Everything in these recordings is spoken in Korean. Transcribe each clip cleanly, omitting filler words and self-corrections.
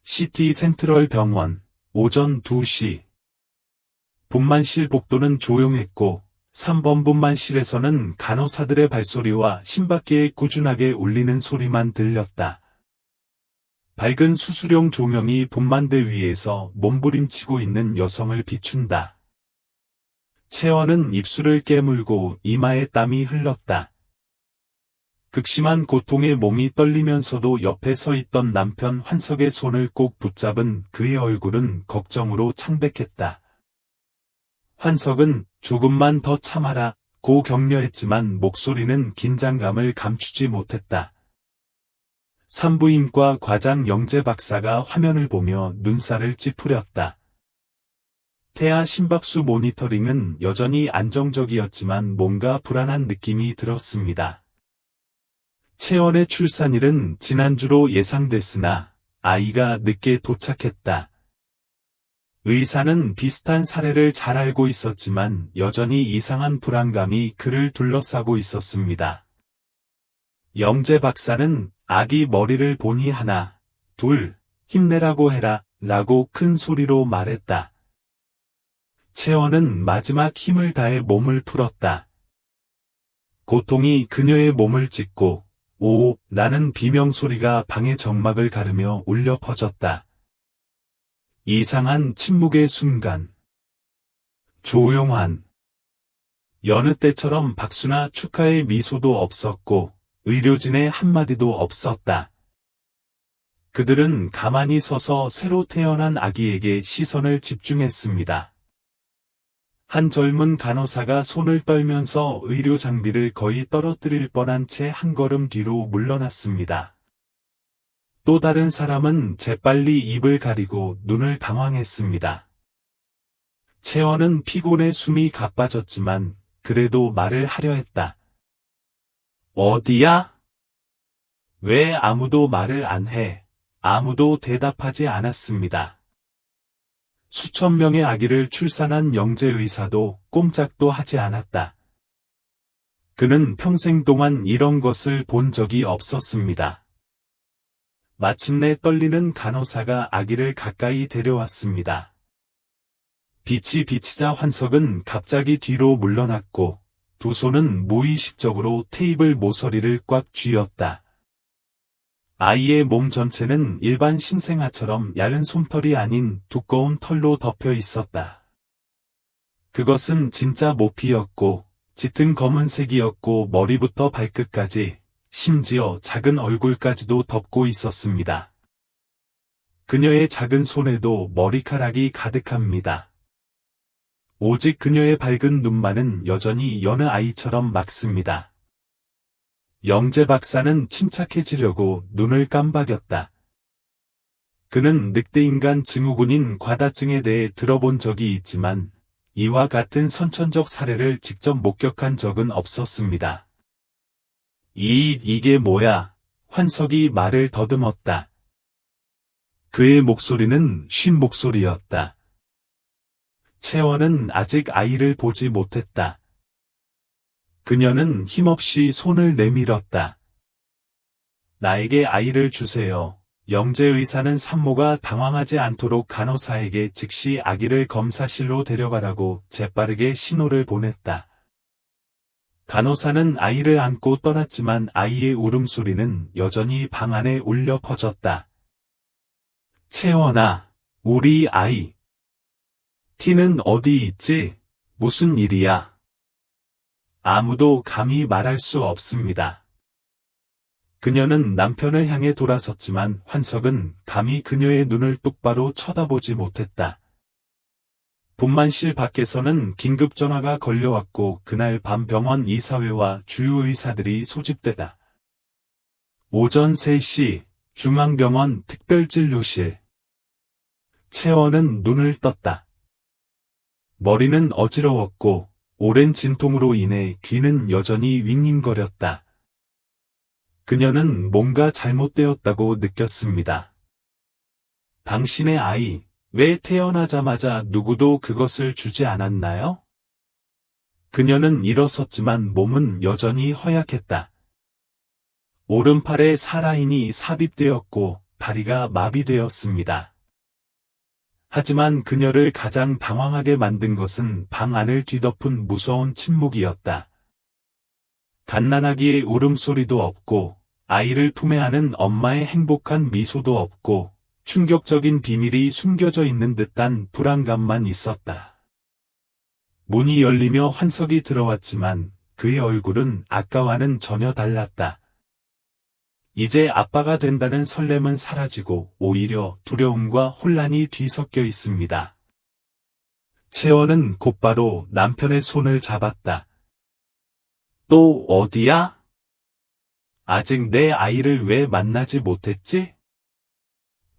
시티 센트럴 병원, 오전 2시. 분만실 복도는 조용했고 3번 분만실에서는 간호사들의 발소리와 심박기의 꾸준하게 울리는 소리만 들렸다. 밝은 수술용 조명이 분만대 위에서 몸부림치고 있는 여성을 비춘다. 채원은 입술을 깨물고 이마에 땀이 흘렀다. 극심한 고통에 몸이 떨리면서도 옆에 서 있던 남편 환석의 손을 꼭 붙잡은 그의 얼굴은 걱정으로 창백했다. 환석은 조금만 더 참아라 고 격려했지만 목소리는 긴장감을 감추지 못했다. 산부인과 과장 영재 박사가 화면을 보며 눈살을 찌푸렸다. 태아 심박수 모니터링은 여전히 안정적이었지만 뭔가 불안한 느낌이 들었습니다. 채원의 출산일은 지난주로 예상됐으나 아이가 늦게 도착했다. 의사는 비슷한 사례를 잘 알고 있었지만 여전히 이상한 불안감이 그를 둘러싸고 있었습니다. 영재 박사는 아기 머리를 보니 하나, 둘, 힘내라고 해라 라고 큰 소리로 말했다. 채원은 마지막 힘을 다해 몸을 풀었다. 고통이 그녀의 몸을 찢고 오 라는 비명소리가 방의 정막을 가르며 울려 퍼졌다. 이상한 침묵의 순간. 조용한. 여느 때처럼 박수나 축하의 미소도 없었고 의료진의 한마디도 없었다. 그들은 가만히 서서 새로 태어난 아기에게 시선을 집중했습니다. 한 젊은 간호사가 손을 떨면서 의료 장비를 거의 떨어뜨릴 뻔한 채 한 걸음 뒤로 물러났습니다. 또 다른 사람은 재빨리 입을 가리고 눈을 당황했습니다. 채원은 피곤해 숨이 가빠졌지만 그래도 말을 하려 했다. 어디야? 왜 아무도 말을 안 해? 아무도 대답하지 않았습니다. 수천 명의 아기를 출산한 영재 의사도 꼼짝도 하지 않았다. 그는 평생 동안 이런 것을 본 적이 없었습니다. 마침내 떨리는 간호사가 아기를 가까이 데려왔습니다. 빛이 비치자 환석은 갑자기 뒤로 물러났고 두 손은 무의식적으로 테이블 모서리를 꽉 쥐었다. 아이의 몸 전체는 일반 신생아처럼 얇은 솜털이 아닌 두꺼운 털로 덮여 있었다. 그것은 진짜 모피였고 짙은 검은색이었고 머리부터 발끝까지 심지어 작은 얼굴까지도 덮고 있었습니다. 그녀의 작은 손에도 머리카락이 가득합니다. 오직 그녀의 밝은 눈만은 여전히 여느 아이처럼 맑습니다. 영재 박사는 침착해지려고 눈을 깜박였다. 그는 늑대인간 증후군인 과다증에 대해 들어본 적이 있지만 이와 같은 선천적 사례를 직접 목격한 적은 없었습니다. 이게 뭐야? 환석이 말을 더듬었다. 그의 목소리는 쉰 목소리였다. 채원은 아직 아이를 보지 못했다. 그녀는 힘없이 손을 내밀었다. 나에게 아이를 주세요. 영재 의사는 산모가 당황하지 않도록 간호사에게 즉시 아기를 검사실로 데려가라고 재빠르게 신호를 보냈다. 간호사는 아이를 안고 떠났지만 아이의 울음소리는 여전히 방 안에 울려 퍼졌다. 채원아, 우리 아이. 티는 어디 있지? 무슨 일이야? 아무도 감히 말할 수 없습니다. 그녀는 남편을 향해 돌아섰지만 환석은 감히 그녀의 눈을 똑바로 쳐다보지 못했다. 분만실 밖에서는 긴급전화가 걸려왔고 그날 밤 병원 이사회와 주요 의사들이 소집되다. 오전 3시 중앙병원 특별진료실. 채원은 눈을 떴다. 머리는 어지러웠고 오랜 진통으로 인해 귀는 여전히 윙윙거렸다. 그녀는 뭔가 잘못되었다고 느꼈습니다. 당신의 아이, 왜 태어나자마자 누구도 그것을 주지 않았나요? 그녀는 일어섰지만 몸은 여전히 허약했다. 오른팔에 살아인이 삽입되었고 다리가 마비되었습니다. 하지만 그녀를 가장 당황하게 만든 것은 방 안을 뒤덮은 무서운 침묵이었다. 갓난아기의 울음소리도 없고, 아이를 품에 안은 엄마의 행복한 미소도 없고, 충격적인 비밀이 숨겨져 있는 듯한 불안감만 있었다. 문이 열리며 환석이 들어왔지만 그의 얼굴은 아까와는 전혀 달랐다. 이제 아빠가 된다는 설렘은 사라지고 오히려 두려움과 혼란이 뒤섞여 있습니다. 채원은 곧바로 남편의 손을 잡았다. 또 어디야? 아직 내 아이를 왜 만나지 못했지?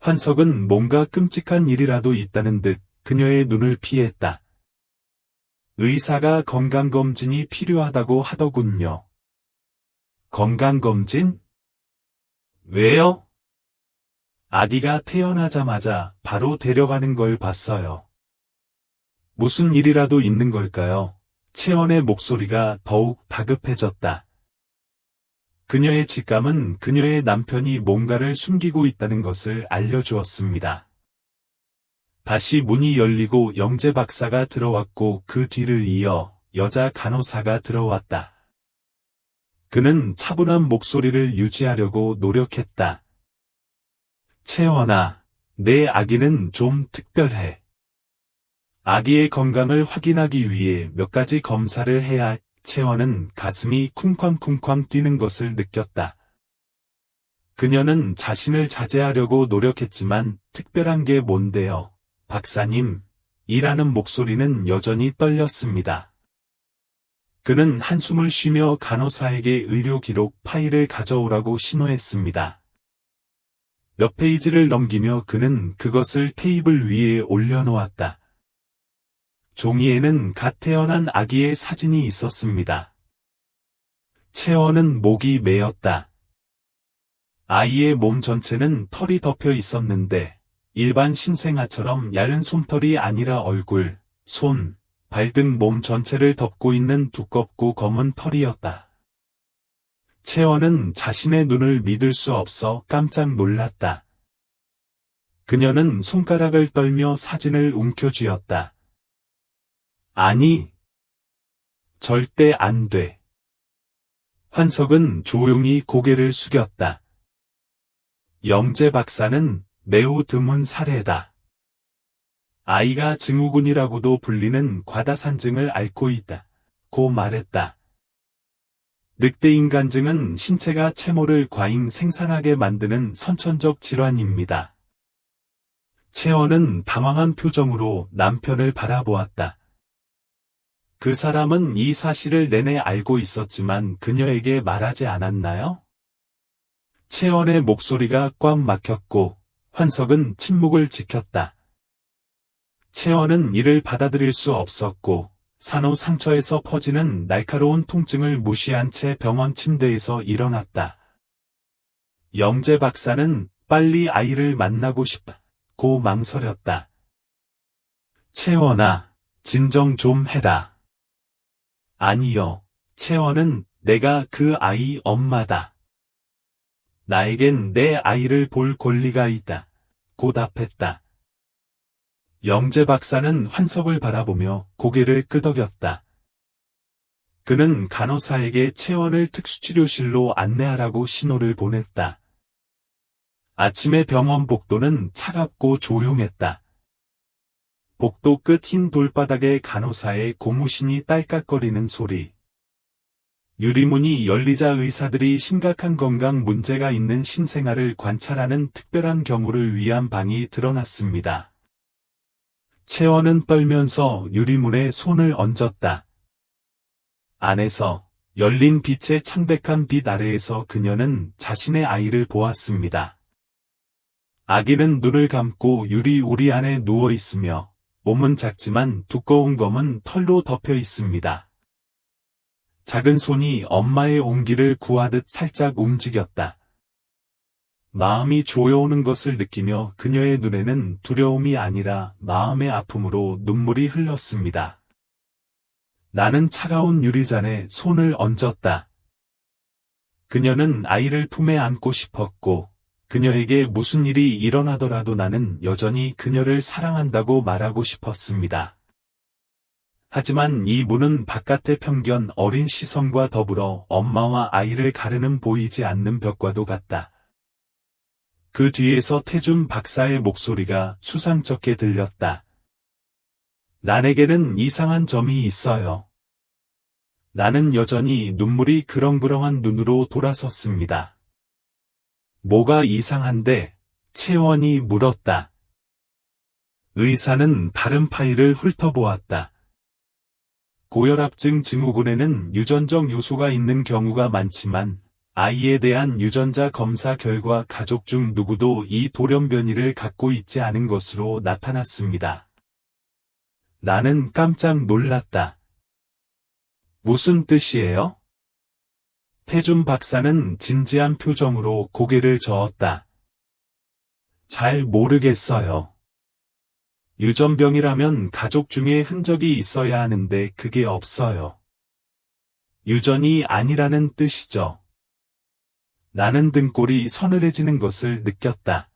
환석은 뭔가 끔찍한 일이라도 있다는 듯 그녀의 눈을 피했다. 의사가 건강검진이 필요하다고 하더군요. 건강검진? 왜요? 아기가 태어나자마자 바로 데려가는 걸 봤어요. 무슨 일이라도 있는 걸까요? 채원의 목소리가 더욱 다급해졌다. 그녀의 직감은 그녀의 남편이 뭔가를 숨기고 있다는 것을 알려주었습니다. 다시 문이 열리고 영재 박사가 들어왔고 그 뒤를 이어 여자 간호사가 들어왔다. 그는 차분한 목소리를 유지하려고 노력했다. 채원아, 내 아기는 좀 특별해. 아기의 건강을 확인하기 위해 몇 가지 검사를 해야 해. 채원은 가슴이 쿵쾅쿵쾅 뛰는 것을 느꼈다. 그녀는 자신을 자제하려고 노력했지만 특별한 게 뭔데요? 박사님, 이라는 목소리는 여전히 떨렸습니다. 그는 한숨을 쉬며 간호사에게 의료 기록 파일을 가져오라고 신호했습니다. 몇 페이지를 넘기며 그는 그것을 테이블 위에 올려놓았다. 종이에는 갓 태어난 아기의 사진이 있었습니다. 채원은 목이 메었다. 아이의 몸 전체는 털이 덮여 있었는데 일반 신생아처럼 얇은 솜털이 아니라 얼굴, 손, 발 등 몸 전체를 덮고 있는 두껍고 검은 털이었다. 채원은 자신의 눈을 믿을 수 없어 깜짝 놀랐다. 그녀는 손가락을 떨며 사진을 움켜쥐었다. 아니, 절대 안 돼. 환석은 조용히 고개를 숙였다. 영재 박사는 매우 드문 사례다. 아이가 증후군이라고도 불리는 과다산증을 앓고 있다. 고 말했다. 늑대인간증은 신체가 채모를 과잉 생산하게 만드는 선천적 질환입니다. 채원은 당황한 표정으로 남편을 바라보았다. 그 사람은 이 사실을 내내 알고 있었지만 그녀에게 말하지 않았나요? 채원의 목소리가 꽉 막혔고 환석은 침묵을 지켰다. 채원은 이를 받아들일 수 없었고 산후 상처에서 퍼지는 날카로운 통증을 무시한 채 병원 침대에서 일어났다. 영재 박사는 빨리 아이를 만나고 싶다고 망설였다. 채원아, 진정 좀 해라. 아니요, 채원은 내가 그 아이 엄마다. 나에겐 내 아이를 볼 권리가 있다. 고 답했다. 영재 박사는 환석을 바라보며 고개를 끄덕였다. 그는 간호사에게 채원을 특수치료실로 안내하라고 신호를 보냈다. 아침의 병원 복도는 차갑고 조용했다. 복도 끝 흰 돌바닥에 간호사의 고무신이 딸깍거리는 소리. 유리문이 열리자 의사들이 심각한 건강 문제가 있는 신생아를 관찰하는 특별한 경우를 위한 방이 드러났습니다. 채원은 떨면서 유리문에 손을 얹었다. 안에서 열린 빛의 창백한 빛 아래에서 그녀는 자신의 아이를 보았습니다. 아기는 눈을 감고 유리 우리 안에 누워 있으며 몸은 작지만 두꺼운 검은 털로 덮여 있습니다. 작은 손이 엄마의 온기를 구하듯 살짝 움직였다. 마음이 조여오는 것을 느끼며 그녀의 눈에는 두려움이 아니라 마음의 아픔으로 눈물이 흘렀습니다. 나는 차가운 유리잔에 손을 얹었다. 그녀는 아이를 품에 안고 싶었고 그녀에게 무슨 일이 일어나더라도 나는 여전히 그녀를 사랑한다고 말하고 싶었습니다. 하지만 이 문은 바깥의 편견 어린 시선과 더불어 엄마와 아이를 가르는 보이지 않는 벽과도 같다. 그 뒤에서 태준 박사의 목소리가 수상쩍게 들렸다. 난에게는 이상한 점이 있어요. 나는 여전히 눈물이 그렁그렁한 눈으로 돌아섰습니다. 뭐가 이상한데? 채원이 물었다. 의사는 다른 파일을 훑어보았다. 고혈압증 증후군에는 유전적 요소가 있는 경우가 많지만 아이에 대한 유전자 검사 결과 가족 중 누구도 이 돌연변이를 갖고 있지 않은 것으로 나타났습니다. 나는 깜짝 놀랐다. 무슨 뜻이에요? 태준 박사는 진지한 표정으로 고개를 저었다. 잘 모르겠어요. 유전병이라면 가족 중에 흔적이 있어야 하는데 그게 없어요. 유전이 아니라는 뜻이죠. 나는 등골이 서늘해지는 것을 느꼈다.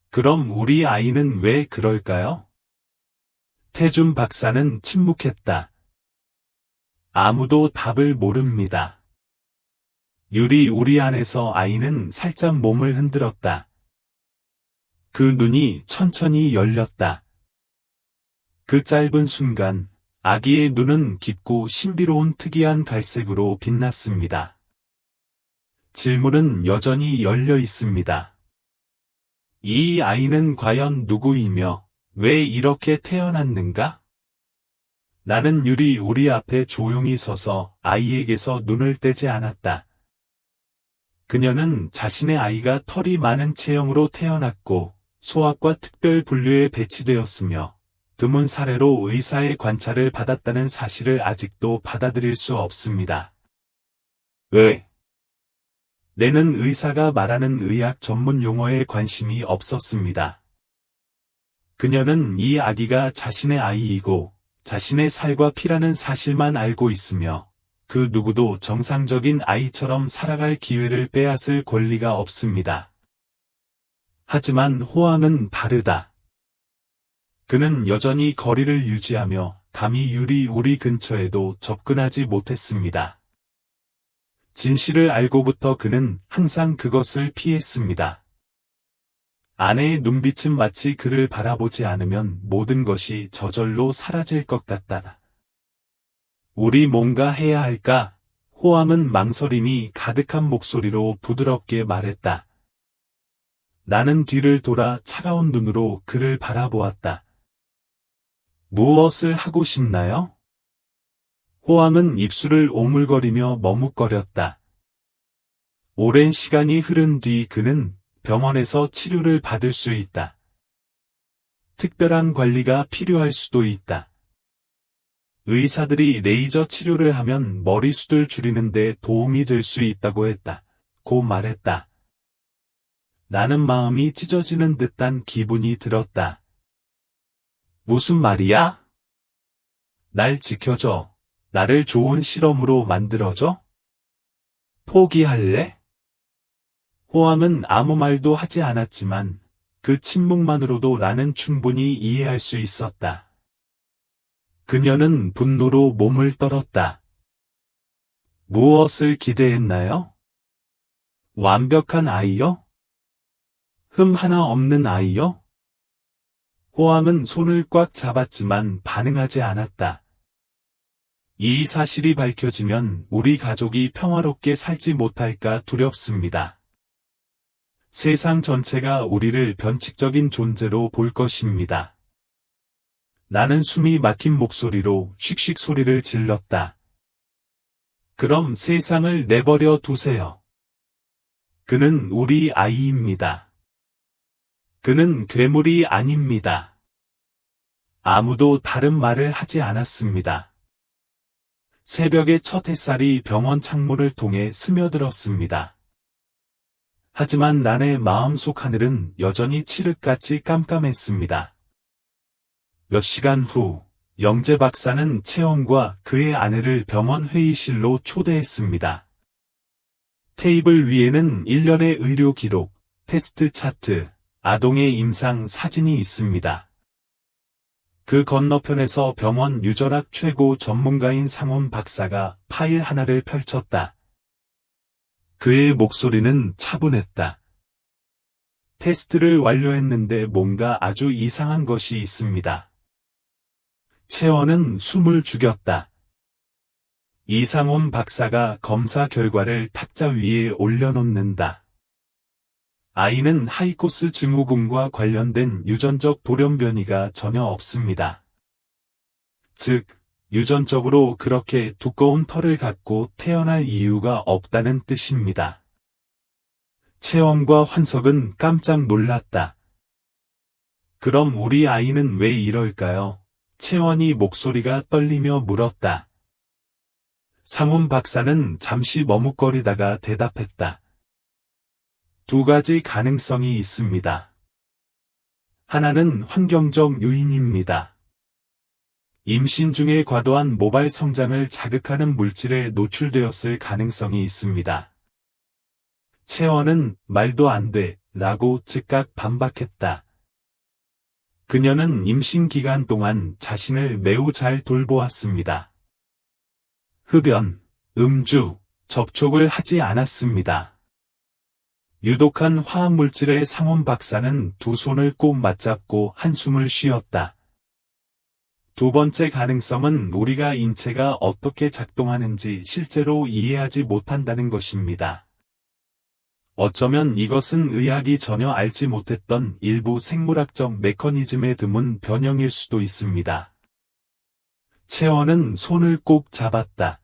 그럼 우리 아이는 왜 그럴까요? 태준 박사는 침묵했다. 아무도 답을 모릅니다. 우리 안에서 아이는 살짝 몸을 흔들었다. 그 눈이 천천히 열렸다. 그 짧은 순간, 아기의 눈은 깊고 신비로운 특이한 갈색으로 빛났습니다. 질문은 여전히 열려 있습니다. 이 아이는 과연 누구이며, 왜 이렇게 태어났는가? 나는 우리 앞에 조용히 서서 아이에게서 눈을 떼지 않았다. 그녀는 자신의 아이가 털이 많은 체형으로 태어났고 소아과 특별 분류에 배치되었으며 드문 사례로 의사의 관찰을 받았다는 사실을 아직도 받아들일 수 없습니다. 왜? 내는 의사가 말하는 의학 전문 용어에 관심이 없었습니다. 그녀는 이 아기가 자신의 아이이고 자신의 살과 피라는 사실만 알고 있으며 그 누구도 정상적인 아이처럼 살아갈 기회를 빼앗을 권리가 없습니다. 하지만 호암은 다르다. 그는 여전히 거리를 유지하며 감히 우리 근처에도 접근하지 못했습니다. 진실을 알고부터 그는 항상 그것을 피했습니다. 아내의 눈빛은 마치 그를 바라보지 않으면 모든 것이 저절로 사라질 것 같다. 우리 뭔가 해야 할까? 호암은 망설임이 가득한 목소리로 부드럽게 말했다. 나는 뒤를 돌아 차가운 눈으로 그를 바라보았다. 무엇을 하고 싶나요? 호암은 입술을 오물거리며 머뭇거렸다. 오랜 시간이 흐른 뒤 그는 병원에서 치료를 받을 수 있다. 특별한 관리가 필요할 수도 있다. 의사들이 레이저 치료를 하면 머리숱을 줄이는 데 도움이 될 수 있다고 했다. 고 말했다. 나는 마음이 찢어지는 듯한 기분이 들었다. 무슨 말이야? 날 지켜줘. 나를 좋은 실험으로 만들어줘? 포기할래? 호암은 아무 말도 하지 않았지만 그 침묵만으로도 나는 충분히 이해할 수 있었다. 그녀는 분노로 몸을 떨었다. 무엇을 기대했나요? 완벽한 아이요? 흠 하나 없는 아이요? 호암은 손을 꽉 잡았지만 반응하지 않았다. 이 사실이 밝혀지면 우리 가족이 평화롭게 살지 못할까 두렵습니다. 세상 전체가 우리를 변칙적인 존재로 볼 것입니다. 나는 숨이 막힌 목소리로 씩씩 소리를 질렀다. 그럼 세상을 내버려 두세요. 그는 우리 아이입니다. 그는 괴물이 아닙니다. 아무도 다른 말을 하지 않았습니다. 새벽의 첫 햇살이 병원 창문을 통해 스며들었습니다. 하지만 난의 마음속 하늘은 여전히 칠흑같이 깜깜했습니다. 몇 시간 후, 영재 박사는 채원과 그의 아내를 병원 회의실로 초대했습니다. 테이블 위에는 일련의 의료 기록, 테스트 차트, 아동의 임상 사진이 있습니다. 그 건너편에서 병원 유전학 최고 전문가인 상훈 박사가 파일 하나를 펼쳤다. 그의 목소리는 차분했다. 테스트를 완료했는데 뭔가 아주 이상한 것이 있습니다. 채원은 숨을 죽였다. 이상훈 박사가 검사 결과를 탁자 위에 올려놓는다. 아이는 하이코스 증후군과 관련된 유전적 돌연변이가 전혀 없습니다. 즉, 유전적으로 그렇게 두꺼운 털을 갖고 태어날 이유가 없다는 뜻입니다. 채원과 환석은 깜짝 놀랐다. 그럼 우리 아이는 왜 이럴까요? 채원이 목소리가 떨리며 물었다. 상훈 박사는 잠시 머뭇거리다가 대답했다. 두 가지 가능성이 있습니다. 하나는 환경적 요인입니다. 임신 중에 과도한 모발 성장을 자극하는 물질에 노출되었을 가능성이 있습니다. 채원은 말도 안 돼, 라고 즉각 반박했다. 그녀는 임신 기간 동안 자신을 매우 잘 돌보았습니다. 흡연, 음주, 접촉을 하지 않았습니다. 유독한 화학물질의 상훈 박사는 두 손을 꼭 맞잡고 한숨을 쉬었다. 두 번째 가능성은 우리가 인체가 어떻게 작동하는지 실제로 이해하지 못한다는 것입니다. 어쩌면 이것은 의학이 전혀 알지 못했던 일부 생물학적 메커니즘의 드문 변형일 수도 있습니다. 채원은 손을 꼭 잡았다.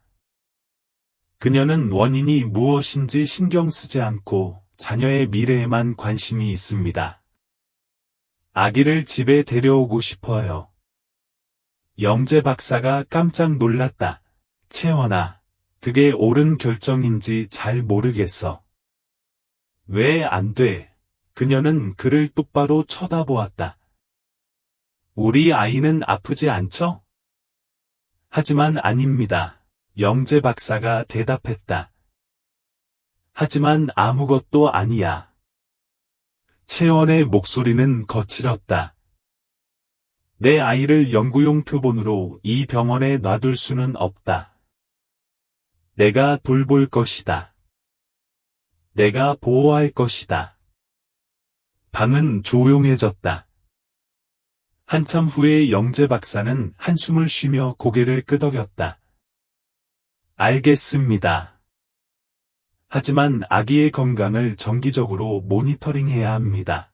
그녀는 원인이 무엇인지 신경 쓰지 않고 자녀의 미래에만 관심이 있습니다. 아기를 집에 데려오고 싶어요. 영재 박사가 깜짝 놀랐다. 채원아, 그게 옳은 결정인지 잘 모르겠어. 왜 안 돼? 그녀는 그를 똑바로 쳐다보았다. 우리 아이는 아프지 않죠? 하지만 아닙니다. 영재 박사가 대답했다. 하지만 아무것도 아니야. 채원의 목소리는 거칠었다. 내 아이를 연구용 표본으로 이 병원에 놔둘 수는 없다. 내가 돌볼 것이다. 내가 보호할 것이다. 방은 조용해졌다. 한참 후에 영재 박사는 한숨을 쉬며 고개를 끄덕였다. 알겠습니다. 하지만 아기의 건강을 정기적으로 모니터링해야 합니다.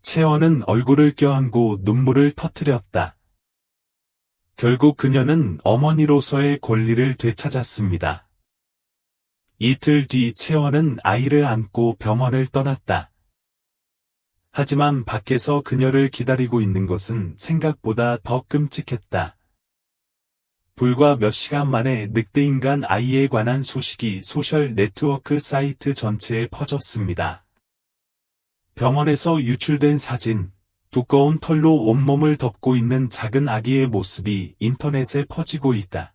채원은 얼굴을 껴안고 눈물을 터뜨렸다. 결국 그녀는 어머니로서의 권리를 되찾았습니다. 이틀 뒤 채원은 아이를 안고 병원을 떠났다. 하지만 밖에서 그녀를 기다리고 있는 것은 생각보다 더 끔찍했다. 불과 몇 시간 만에 늑대인간 아이에 관한 소식이 소셜 네트워크 사이트 전체에 퍼졌습니다. 병원에서 유출된 사진, 두꺼운 털로 온몸을 덮고 있는 작은 아기의 모습이 인터넷에 퍼지고 있다.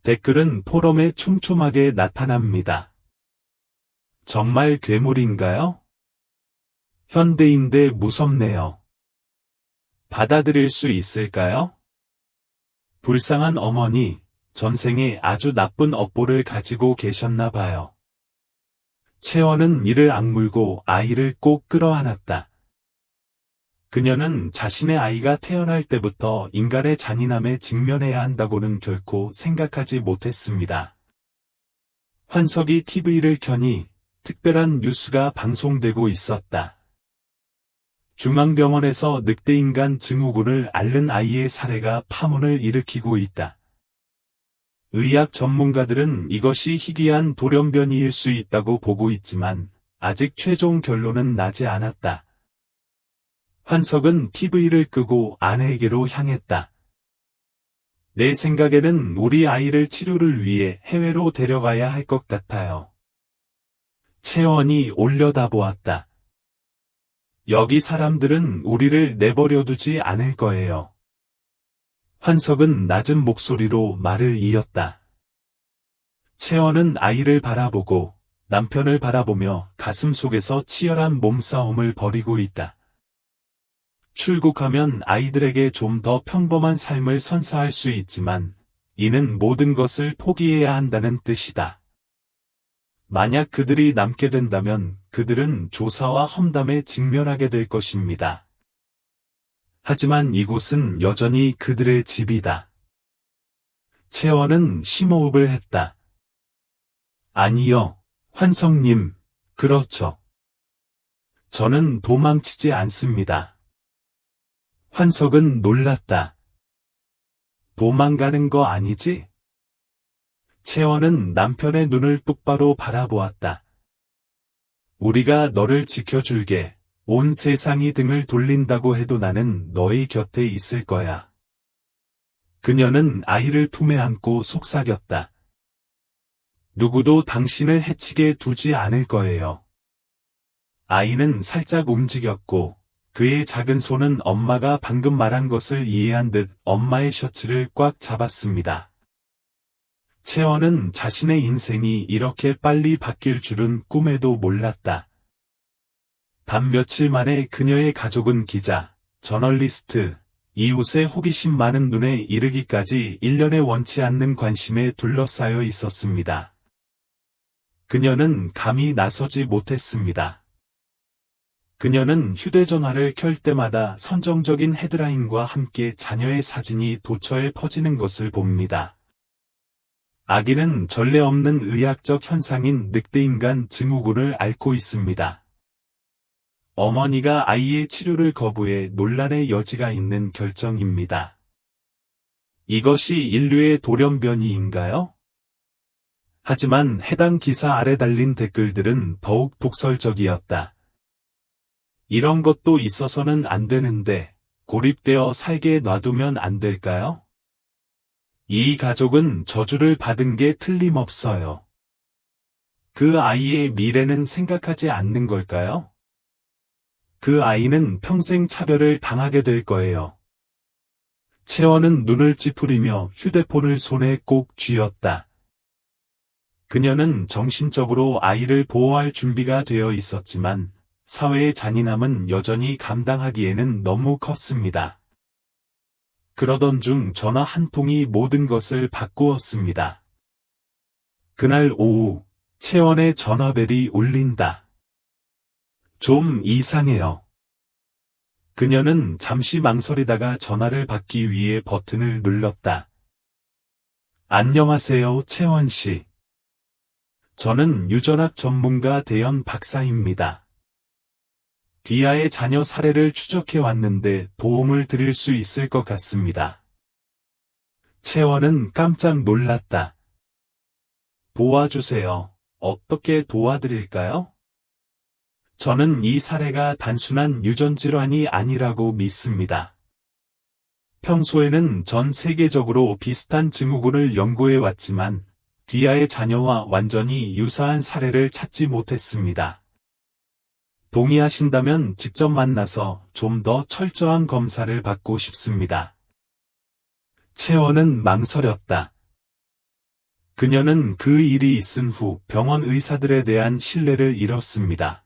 댓글은 포럼에 촘촘하게 나타납니다. 정말 괴물인가요? 현대인데 무섭네요. 받아들일 수 있을까요? 불쌍한 어머니, 전생에 아주 나쁜 업보를 가지고 계셨나 봐요. 채원은 이를 악물고 아이를 꼭 끌어안았다. 그녀는 자신의 아이가 태어날 때부터 인간의 잔인함에 직면해야 한다고는 결코 생각하지 못했습니다. 환석이 TV를 켜니 특별한 뉴스가 방송되고 있었다. 중앙병원에서 늑대인간 증후군을 앓는 아이의 사례가 파문을 일으키고 있다. 의학 전문가들은 이것이 희귀한 돌연변이일 수 있다고 보고 있지만 아직 최종 결론은 나지 않았다. 환석은 TV를 끄고 아내에게로 향했다. 내 생각에는 우리 아이를 치료를 위해 해외로 데려가야 할 것 같아요. 채원이 올려다보았다. 여기 사람들은 우리를 내버려두지 않을 거예요. 환석은 낮은 목소리로 말을 이었다. 채원은 아이를 바라보고 남편을 바라보며 가슴 속에서 치열한 몸싸움을 벌이고 있다. 출국하면 아이들에게 좀 더 평범한 삶을 선사할 수 있지만, 이는 모든 것을 포기해야 한다는 뜻이다. 만약 그들이 남게 된다면 그들은 조사와 험담에 직면하게 될 것입니다. 하지만 이곳은 여전히 그들의 집이다. 채원은 심호흡을 했다. 아니요, 환성님, 그렇죠. 저는 도망치지 않습니다. 환석은 놀랐다. 도망가는 거 아니지? 채원은 남편의 눈을 똑바로 바라보았다. 우리가 너를 지켜줄게. 온 세상이 등을 돌린다고 해도 나는 너의 곁에 있을 거야. 그녀는 아이를 품에 안고 속삭였다. 누구도 당신을 해치게 두지 않을 거예요. 아이는 살짝 움직였고, 그의 작은 손은 엄마가 방금 말한 것을 이해한 듯 엄마의 셔츠를 꽉 잡았습니다. 채원은 자신의 인생이 이렇게 빨리 바뀔 줄은 꿈에도 몰랐다. 단 며칠 만에 그녀의 가족은 기자, 저널리스트, 이웃의 호기심 많은 눈에 이르기까지 일련의 원치 않는 관심에 둘러싸여 있었습니다. 그녀는 감히 나서지 못했습니다. 그녀는 휴대전화를 켤 때마다 선정적인 헤드라인과 함께 자녀의 사진이 도처에 퍼지는 것을 봅니다. 아기는 전례 없는 의학적 현상인 늑대인간 증후군을 앓고 있습니다. 어머니가 아이의 치료를 거부해 논란의 여지가 있는 결정입니다. 이것이 인류의 돌연변이인가요? 하지만 해당 기사 아래 달린 댓글들은 더욱 독설적이었다. 이런 것도 있어서는 안 되는데, 고립되어 살게 놔두면 안 될까요? 이 가족은 저주를 받은 게 틀림없어요. 그 아이의 미래는 생각하지 않는 걸까요? 그 아이는 평생 차별을 당하게 될 거예요. 채원은 눈을 찌푸리며 휴대폰을 손에 꼭 쥐었다. 그녀는 정신적으로 아이를 보호할 준비가 되어 있었지만, 사회의 잔인함은 여전히 감당하기에는 너무 컸습니다. 그러던 중 전화 한 통이 모든 것을 바꾸었습니다. 그날 오후, 채원의 전화벨이 울린다. 좀 이상해요. 그녀는 잠시 망설이다가 전화를 받기 위해 버튼을 눌렀다. 안녕하세요, 채원 씨. 저는 유전학 전문가 대연 박사입니다. 귀하의 자녀 사례를 추적해 왔는데 도움을 드릴 수 있을 것 같습니다. 채원은 깜짝 놀랐다. 도와주세요. 어떻게 도와드릴까요? 저는 이 사례가 단순한 유전질환이 아니라고 믿습니다. 평소에는 전 세계적으로 비슷한 증후군을 연구해 왔지만 귀하의 자녀와 완전히 유사한 사례를 찾지 못했습니다. 동의하신다면 직접 만나서 좀 더 철저한 검사를 받고 싶습니다. 채원은 망설였다. 그녀는 그 일이 있은 후 병원 의사들에 대한 신뢰를 잃었습니다.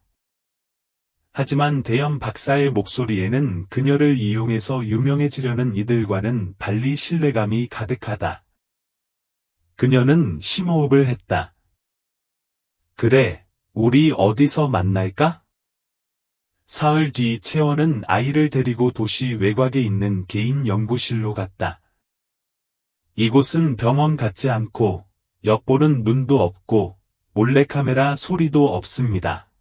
하지만 대연 박사의 목소리에는 그녀를 이용해서 유명해지려는 이들과는 달리 신뢰감이 가득하다. 그녀는 심호흡을 했다. 그래, 우리 어디서 만날까? 사흘 뒤 채원은 아이를 데리고 도시 외곽에 있는 개인 연구실로 갔다. 이곳은 병원 같지 않고 엿보는 눈도 없고 몰래카메라 소리도 없습니다.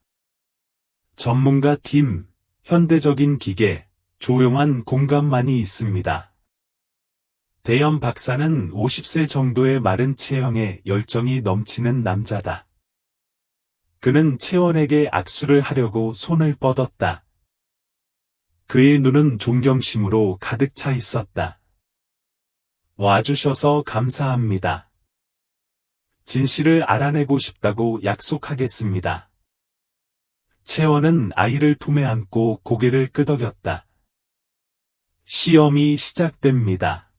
전문가 팀, 현대적인 기계, 조용한 공간만이 있습니다. 대연 박사는 50세 정도의 마른 체형에 열정이 넘치는 남자다. 그는 채원에게 악수를 하려고 손을 뻗었다. 그의 눈은 존경심으로 가득 차 있었다. 와주셔서 감사합니다. 진실을 알아내고 싶다고 약속하겠습니다. 채원은 아이를 품에 안고 고개를 끄덕였다. 시험이 시작됩니다.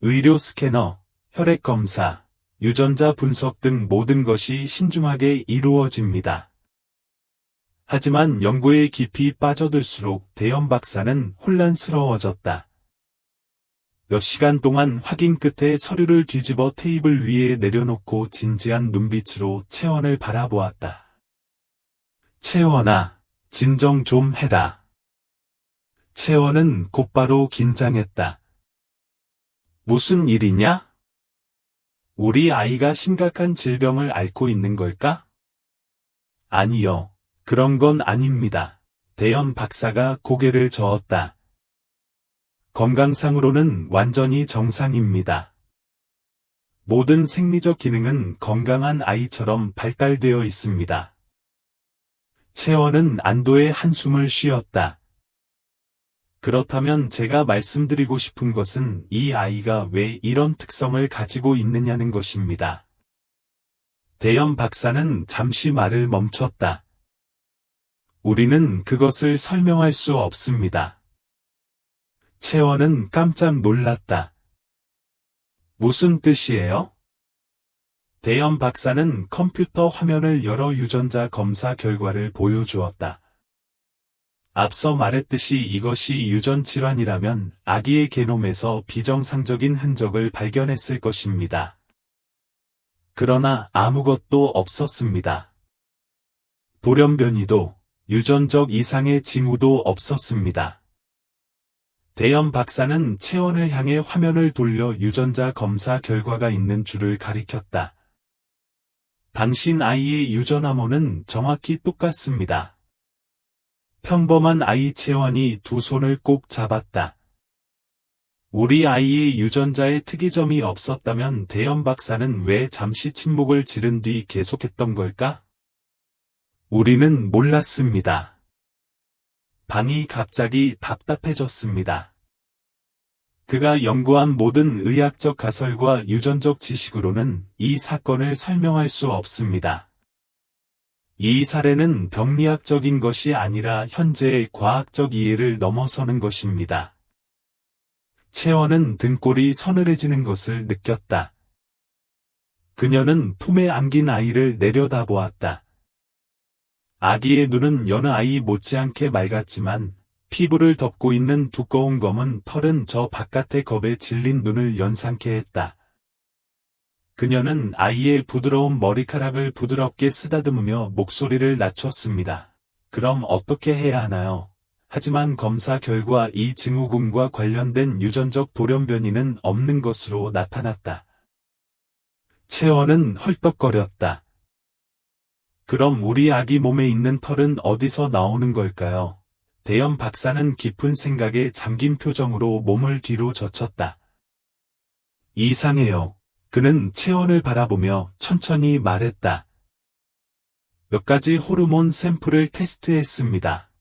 의료 스캐너, 혈액 검사, 유전자 분석 등 모든 것이 신중하게 이루어집니다. 하지만 연구에 깊이 빠져들수록 대현 박사는 혼란스러워졌다. 몇 시간 동안 확인 끝에 서류를 뒤집어 테이블 위에 내려놓고 진지한 눈빛으로 채원을 바라보았다. 채원아, 진정 좀 해라. 채원은 곧바로 긴장했다. 무슨 일이냐? 우리 아이가 심각한 질병을 앓고 있는 걸까? 아니요, 그런 건 아닙니다. 대현 박사가 고개를 저었다. 건강상으로는 완전히 정상입니다. 모든 생리적 기능은 건강한 아이처럼 발달되어 있습니다. 채원은 안도의 한숨을 쉬었다. 그렇다면 제가 말씀드리고 싶은 것은 이 아이가 왜 이런 특성을 가지고 있느냐는 것입니다. 대현 박사는 잠시 말을 멈췄다. 우리는 그것을 설명할 수 없습니다. 채원은 깜짝 놀랐다. 무슨 뜻이에요? 대현 박사는 컴퓨터 화면을 열어 유전자 검사 결과를 보여주었다. 앞서 말했듯이 이것이 유전 질환이라면 아기의 게놈에서 비정상적인 흔적을 발견했을 것입니다. 그러나 아무것도 없었습니다. 돌연변이도, 유전적 이상의 징후도 없었습니다. 대현 박사는 채원을 향해 화면을 돌려 유전자 검사 결과가 있는 줄을 가리켰다. 당신 아이의 유전암호는 정확히 똑같습니다. 평범한 아이 채원이 두 손을 꼭 잡았다. 우리 아이의 유전자에 특이점이 없었다면 대현 박사는 왜 잠시 침묵을 지른 뒤 계속했던 걸까? 우리는 몰랐습니다. 방이 갑자기 답답해졌습니다. 그가 연구한 모든 의학적 가설과 유전적 지식으로는 이 사건을 설명할 수 없습니다. 이 사례는 병리학적인 것이 아니라 현재의 과학적 이해를 넘어서는 것입니다. 채원은 등골이 서늘해지는 것을 느꼈다. 그녀는 품에 안긴 아이를 내려다보았다. 아기의 눈은 여느 아이 못지않게 맑았지만 피부를 덮고 있는 두꺼운 검은 털은 저 바깥의 겁에 질린 눈을 연상케 했다. 그녀는 아이의 부드러운 머리카락을 부드럽게 쓰다듬으며 목소리를 낮췄습니다. 그럼 어떻게 해야 하나요? 하지만 검사 결과 이 증후군과 관련된 유전적 돌연변이는 없는 것으로 나타났다. 채원은 헐떡거렸다. 그럼 우리 아기 몸에 있는 털은 어디서 나오는 걸까요? 대현 박사는 깊은 생각에 잠긴 표정으로 몸을 뒤로 젖혔다. 이상해요. 그는 채원을 바라보며 천천히 말했다. 몇 가지 호르몬 샘플을 테스트했습니다.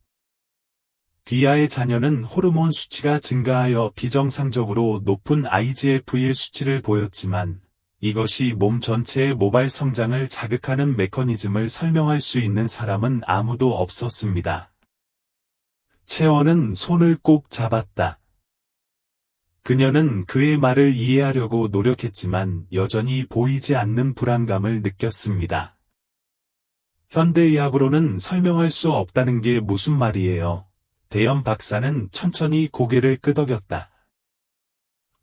귀하의 자녀는 호르몬 수치가 증가하여 비정상적으로 높은 IGF-1 수치를 보였지만 이것이 몸 전체의 모발 성장을 자극하는 메커니즘을 설명할 수 있는 사람은 아무도 없었습니다. 채원은 손을 꼭 잡았다. 그녀는 그의 말을 이해하려고 노력했지만 여전히 보이지 않는 불안감을 느꼈습니다. 현대의학으로는 설명할 수 없다는 게 무슨 말이에요? 대현 박사는 천천히 고개를 끄덕였다.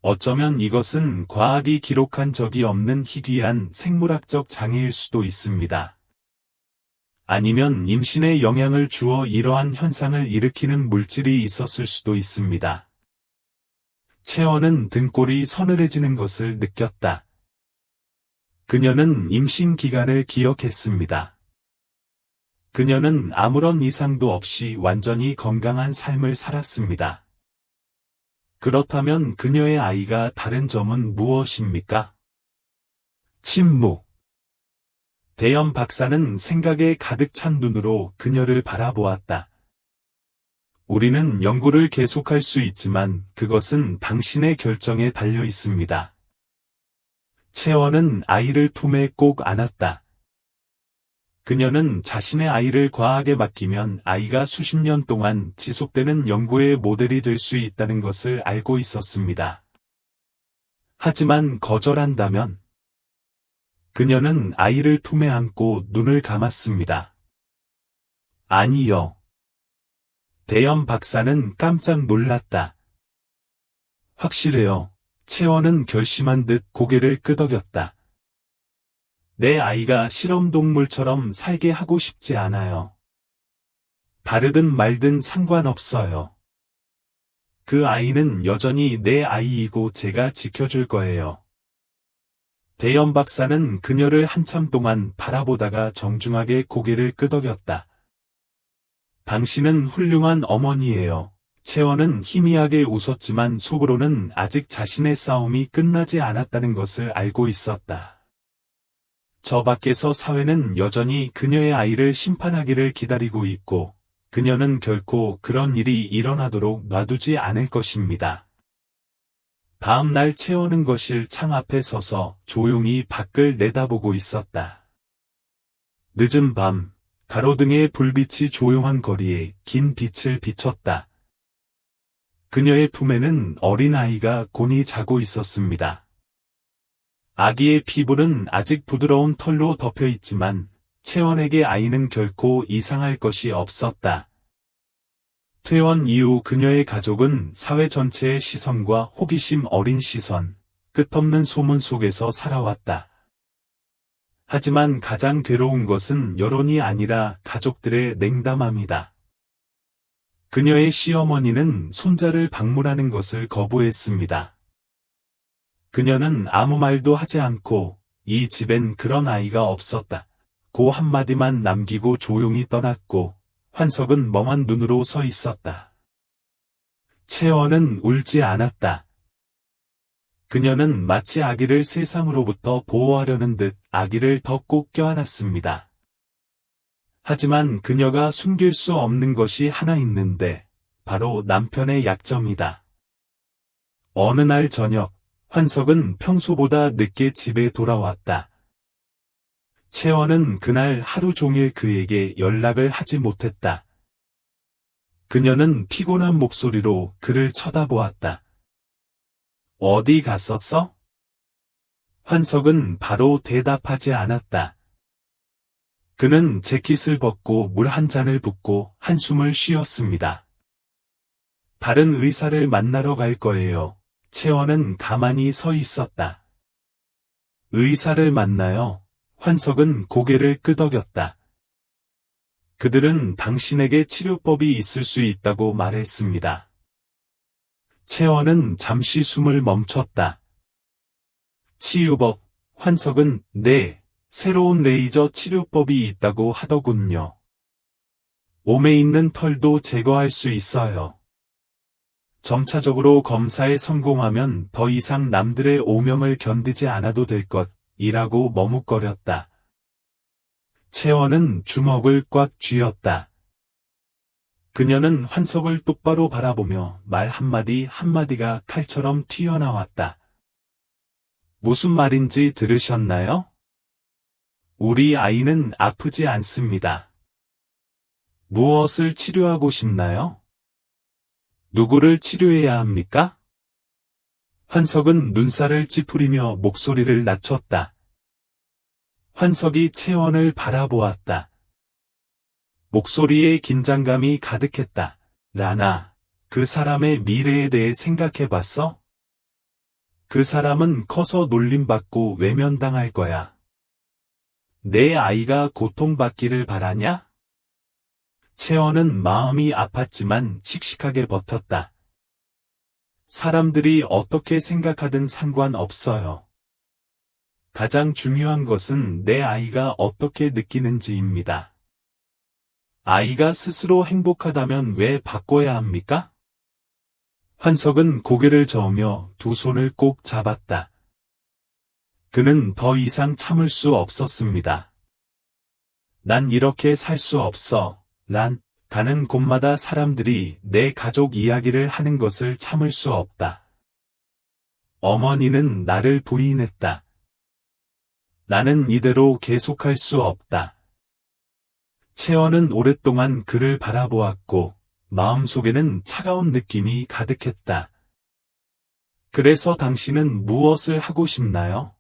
어쩌면 이것은 과학이 기록한 적이 없는 희귀한 생물학적 장애일 수도 있습니다. 아니면 임신에 영향을 주어 이러한 현상을 일으키는 물질이 있었을 수도 있습니다. 채원은 등골이 서늘해지는 것을 느꼈다. 그녀는 임신 기간을 기억했습니다. 그녀는 아무런 이상도 없이 완전히 건강한 삶을 살았습니다. 그렇다면 그녀의 아이가 다른 점은 무엇입니까? 침묵. 대현 박사는 생각에 가득 찬 눈으로 그녀를 바라보았다. 우리는 연구를 계속할 수 있지만 그것은 당신의 결정에 달려 있습니다. 채원은 아이를 품에 꼭 안았다. 그녀는 자신의 아이를 과학에 맡기면 아이가 수십 년 동안 지속되는 연구의 모델이 될 수 있다는 것을 알고 있었습니다. 하지만 거절한다면 그녀는 아이를 품에 안고 눈을 감았습니다. 아니요. 대연 박사는 깜짝 놀랐다. 확실해요. 채원은 결심한 듯 고개를 끄덕였다. 내 아이가 실험동물처럼 살게 하고 싶지 않아요. 다르든 말든 상관없어요. 그 아이는 여전히 내 아이이고 제가 지켜줄 거예요. 대연 박사는 그녀를 한참 동안 바라보다가 정중하게 고개를 끄덕였다. 당신은 훌륭한 어머니예요. 채원은 희미하게 웃었지만 속으로는 아직 자신의 싸움이 끝나지 않았다는 것을 알고 있었다. 저 밖에서 사회는 여전히 그녀의 아이를 심판하기를 기다리고 있고, 그녀는 결코 그런 일이 일어나도록 놔두지 않을 것입니다. 다음 날 채원은 거실 창 앞에 서서 조용히 밖을 내다보고 있었다. 늦은 밤, 가로등의 불빛이 조용한 거리에 긴 빛을 비췄다. 그녀의 품에는 어린아이가 곤히 자고 있었습니다. 아기의 피부는 아직 부드러운 털로 덮여 있지만 채원에게 아이는 결코 이상할 것이 없었다. 퇴원 이후 그녀의 가족은 사회 전체의 시선과 호기심 어린 시선, 끝없는 소문 속에서 살아왔다. 하지만 가장 괴로운 것은 여론이 아니라 가족들의 냉담함이다. 그녀의 시어머니는 손자를 방문하는 것을 거부했습니다. 그녀는 아무 말도 하지 않고 이 집엔 그런 아이가 없었다. 고 한마디만 남기고 조용히 떠났고 환석은 멍한 눈으로 서 있었다. 채원은 울지 않았다. 그녀는 마치 아기를 세상으로부터 보호하려는 듯 아기를 더 꼭 껴안았습니다. 하지만 그녀가 숨길 수 없는 것이 하나 있는데 바로 남편의 약점이다. 어느 날 저녁 환석은 평소보다 늦게 집에 돌아왔다. 채원은 그날 하루 종일 그에게 연락을 하지 못했다. 그녀는 피곤한 목소리로 그를 쳐다보았다. 어디 갔었어? 환석은 바로 대답하지 않았다. 그는 재킷을 벗고 물 한 잔을 붓고 한숨을 쉬었습니다. 다른 의사를 만나러 갈 거예요. 채원은 가만히 서 있었다. 의사를 만나요? 환석은 고개를 끄덕였다. 그들은 당신에게 치료법이 있을 수 있다고 말했습니다. 채원은 잠시 숨을 멈췄다. 치유법, 환석은 네, 새로운 레이저 치료법이 있다고 하더군요. 몸에 있는 털도 제거할 수 있어요. 점차적으로 검사에 성공하면 더 이상 남들의 오명을 견디지 않아도 될 것이라고 머뭇거렸다. 채원은 주먹을 꽉 쥐었다. 그녀는 환석을 똑바로 바라보며 말 한마디 한마디가 칼처럼 튀어나왔다. 무슨 말인지 들으셨나요? 우리 아이는 아프지 않습니다. 무엇을 치료하고 싶나요? 누구를 치료해야 합니까? 환석은 눈살을 찌푸리며 목소리를 낮췄다. 환석이 채원을 바라보았다. 목소리에 긴장감이 가득했다. 라나, 그 사람의 미래에 대해 생각해봤어? 그 사람은 커서 놀림받고 외면당할 거야. 내 아이가 고통받기를 바라냐? 채원은 마음이 아팠지만 씩씩하게 버텼다. 사람들이 어떻게 생각하든 상관없어요. 가장 중요한 것은 내 아이가 어떻게 느끼는지입니다. 아이가 스스로 행복하다면 왜 바꿔야 합니까? 환석은 고개를 저으며 두 손을 꼭 잡았다. 그는 더 이상 참을 수 없었습니다. 난 이렇게 살 수 없어. 가는 곳마다 사람들이 내 가족 이야기를 하는 것을 참을 수 없다. 어머니는 나를 부인했다. 나는 이대로 계속할 수 없다. 채원은 오랫동안 그를 바라보았고 마음속에는 차가운 느낌이 가득했다. 그래서 당신은 무엇을 하고 싶나요?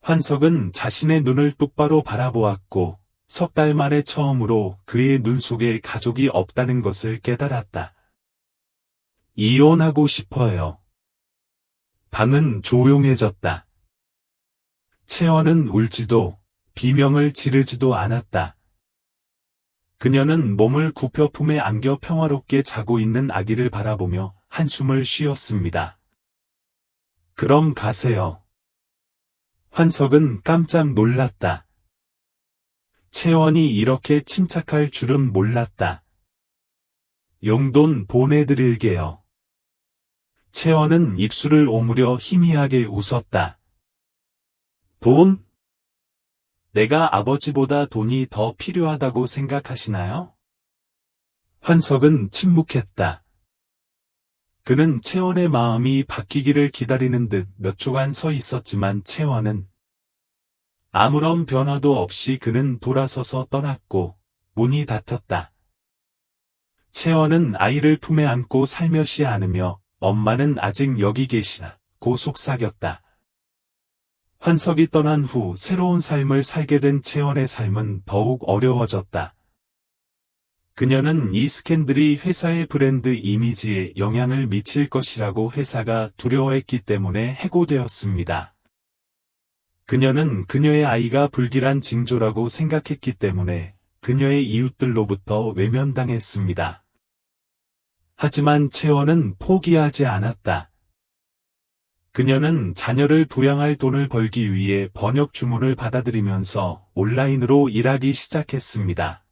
환석은 자신의 눈을 똑바로 바라보았고 3달 만에 처음으로 그의 눈 속에 가족이 없다는 것을 깨달았다. 이혼하고 싶어요. 방은 조용해졌다. 채원은 울지도 비명을 지르지도 않았다. 그녀는 몸을 굽혀 품에 안겨 평화롭게 자고 있는 아기를 바라보며 한숨을 쉬었습니다. 그럼 가세요. 환석은 깜짝 놀랐다. 채원이 이렇게 침착할 줄은 몰랐다. 용돈 보내드릴게요. 채원은 입술을 오므려 희미하게 웃었다. 돈? 내가 아버지보다 돈이 더 필요하다고 생각하시나요? 환석은 침묵했다. 그는 채원의 마음이 바뀌기를 기다리는 듯 몇 초간 서 있었지만 채원은 아무런 변화도 없이 그는 돌아서서 떠났고 문이 닫혔다. 채원은 아이를 품에 안고 살며시 안으며 엄마는 아직 여기 계시나고 속삭였다. 환석이 떠난 후 새로운 삶을 살게 된 채원의 삶은 더욱 어려워졌다. 그녀는 이 스캔들이 회사의 브랜드 이미지에 영향을 미칠 것이라고 회사가 두려워했기 때문에 해고되었습니다. 그녀는 그녀의 아이가 불길한 징조라고 생각했기 때문에 그녀의 이웃들로부터 외면당했습니다. 하지만 채원은 포기하지 않았다. 그녀는 자녀를 부양할 돈을 벌기 위해 번역 주문을 받아들이면서 온라인으로 일하기 시작했습니다.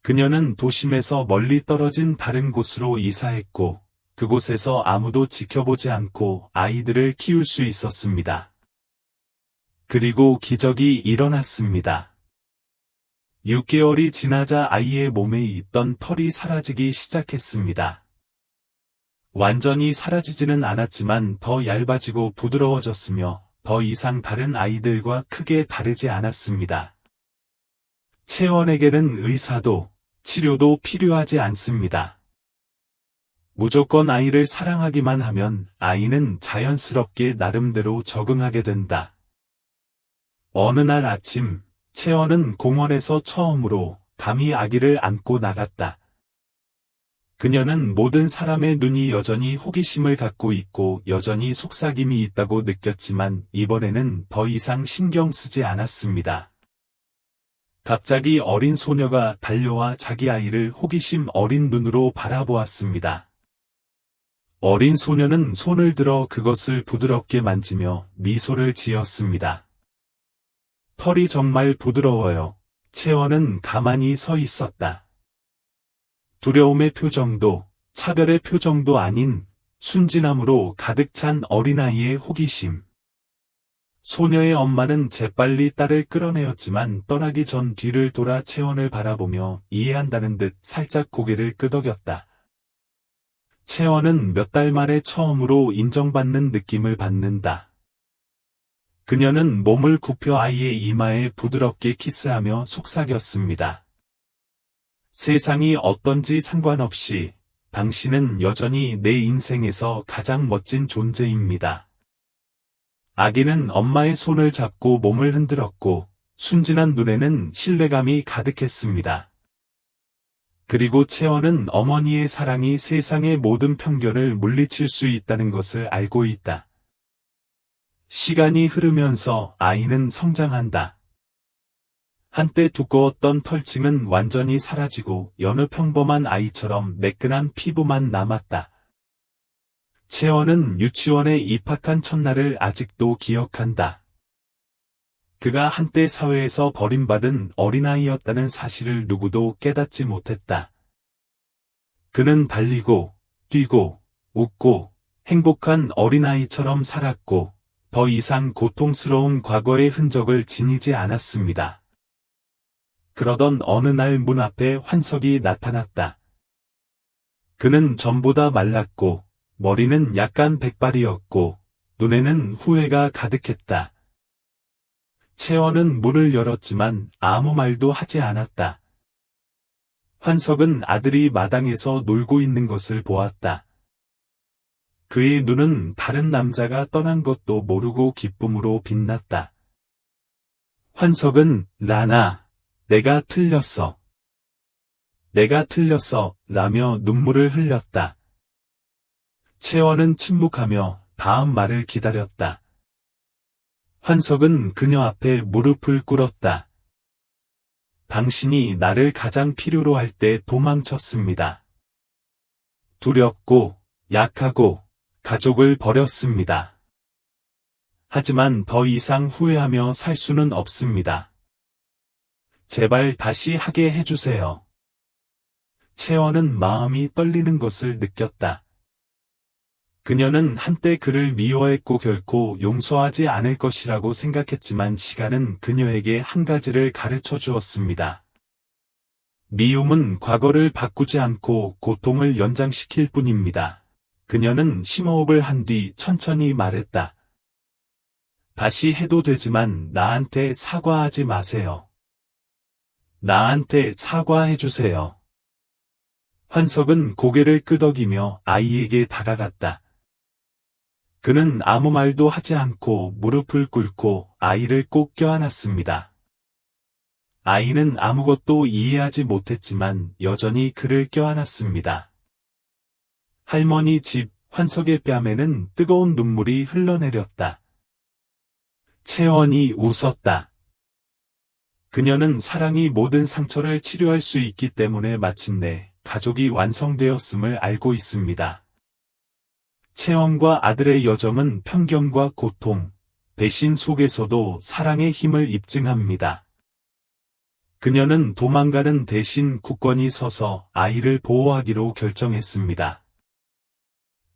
그녀는 도심에서 멀리 떨어진 다른 곳으로 이사했고, 그곳에서 아무도 지켜보지 않고 아이들을 키울 수 있었습니다. 그리고 기적이 일어났습니다. 6개월이 지나자 아이의 몸에 있던 털이 사라지기 시작했습니다. 완전히 사라지지는 않았지만 더 얇아지고 부드러워졌으며 더 이상 다른 아이들과 크게 다르지 않았습니다. 채원에게는 의사도 치료도 필요하지 않습니다. 무조건 아이를 사랑하기만 하면 아이는 자연스럽게 나름대로 적응하게 된다. 어느 날 아침, 채원은 공원에서 처음으로 감히 아기를 안고 나갔다. 그녀는 모든 사람의 눈이 여전히 호기심을 갖고 있고 여전히 속삭임이 있다고 느꼈지만 이번에는 더 이상 신경 쓰지 않았습니다. 갑자기 어린 소녀가 달려와 자기 아이를 호기심 어린 눈으로 바라보았습니다. 어린 소녀는 손을 들어 그것을 부드럽게 만지며 미소를 지었습니다. 털이 정말 부드러워요. 채원은 가만히 서 있었다. 두려움의 표정도 차별의 표정도 아닌 순진함으로 가득 찬 어린아이의 호기심. 소녀의 엄마는 재빨리 딸을 끌어내었지만 떠나기 전 뒤를 돌아 채원을 바라보며 이해한다는 듯 살짝 고개를 끄덕였다. 채원은 몇 달 만에 처음으로 인정받는 느낌을 받는다. 그녀는 몸을 굽혀 아이의 이마에 부드럽게 키스하며 속삭였습니다. 세상이 어떤지 상관없이 당신은 여전히 내 인생에서 가장 멋진 존재입니다. 아기는 엄마의 손을 잡고 몸을 흔들었고 순진한 눈에는 신뢰감이 가득했습니다. 그리고 채원은 어머니의 사랑이 세상의 모든 편견을 물리칠 수 있다는 것을 알고 있다. 시간이 흐르면서 아이는 성장한다. 한때 두꺼웠던 털층은 완전히 사라지고 여느 평범한 아이처럼 매끈한 피부만 남았다. 채원은 유치원에 입학한 첫날을 아직도 기억한다. 그가 한때 사회에서 버림받은 어린아이였다는 사실을 누구도 깨닫지 못했다. 그는 달리고, 뛰고, 웃고, 행복한 어린아이처럼 살았고, 더 이상 고통스러운 과거의 흔적을 지니지 않았습니다. 그러던 어느 날 문 앞에 환석이 나타났다. 그는 전보다 말랐고, 머리는 약간 백발이었고, 눈에는 후회가 가득했다. 채원은 문을 열었지만 아무 말도 하지 않았다. 환석은 아들이 마당에서 놀고 있는 것을 보았다. 그의 눈은 다른 남자가 떠난 것도 모르고 기쁨으로 빛났다. 환석은 라나, 내가 틀렸어. 내가 틀렸어 라며 눈물을 흘렸다. 채원은 침묵하며 다음 말을 기다렸다. 환석은 그녀 앞에 무릎을 꿇었다. 당신이 나를 가장 필요로 할 때 도망쳤습니다. 두렵고 약하고 가족을 버렸습니다. 하지만 더 이상 후회하며 살 수는 없습니다. 제발 다시 하게 해주세요. 채원은 마음이 떨리는 것을 느꼈다. 그녀는 한때 그를 미워했고 결코 용서하지 않을 것이라고 생각했지만 시간은 그녀에게 한 가지를 가르쳐 주었습니다. 미움은 과거를 바꾸지 않고 고통을 연장시킬 뿐입니다. 그녀는 심호흡을 한 뒤 천천히 말했다. 다시 해도 되지만 나한테 사과하지 마세요. 나한테 사과해주세요. 환석은 고개를 끄덕이며 아이에게 다가갔다. 그는 아무 말도 하지 않고 무릎을 꿇고 아이를 꼭 껴안았습니다. 아이는 아무것도 이해하지 못했지만 여전히 그를 껴안았습니다. 할머니 집 환석의 뺨에는 뜨거운 눈물이 흘러내렸다. 채원이 웃었다. 그녀는 사랑이 모든 상처를 치료할 수 있기 때문에 마침내 가족이 완성되었음을 알고 있습니다. 채원과 아들의 여정은 편견과 고통, 배신 속에서도 사랑의 힘을 입증합니다. 그녀는 도망가는 대신 굳건히 서서 아이를 보호하기로 결정했습니다.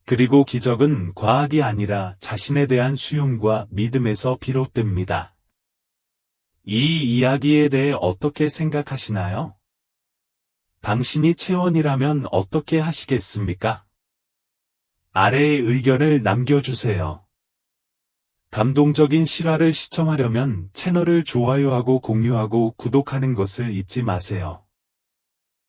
그리고 기적은 과학이 아니라 자신에 대한 수용과 믿음에서 비롯됩니다. 이 이야기에 대해 어떻게 생각하시나요? 당신이 채원이라면 어떻게 하시겠습니까? 아래의 의견을 남겨주세요. 감동적인 실화를 시청하려면 채널을 좋아요하고 공유하고 구독하는 것을 잊지 마세요.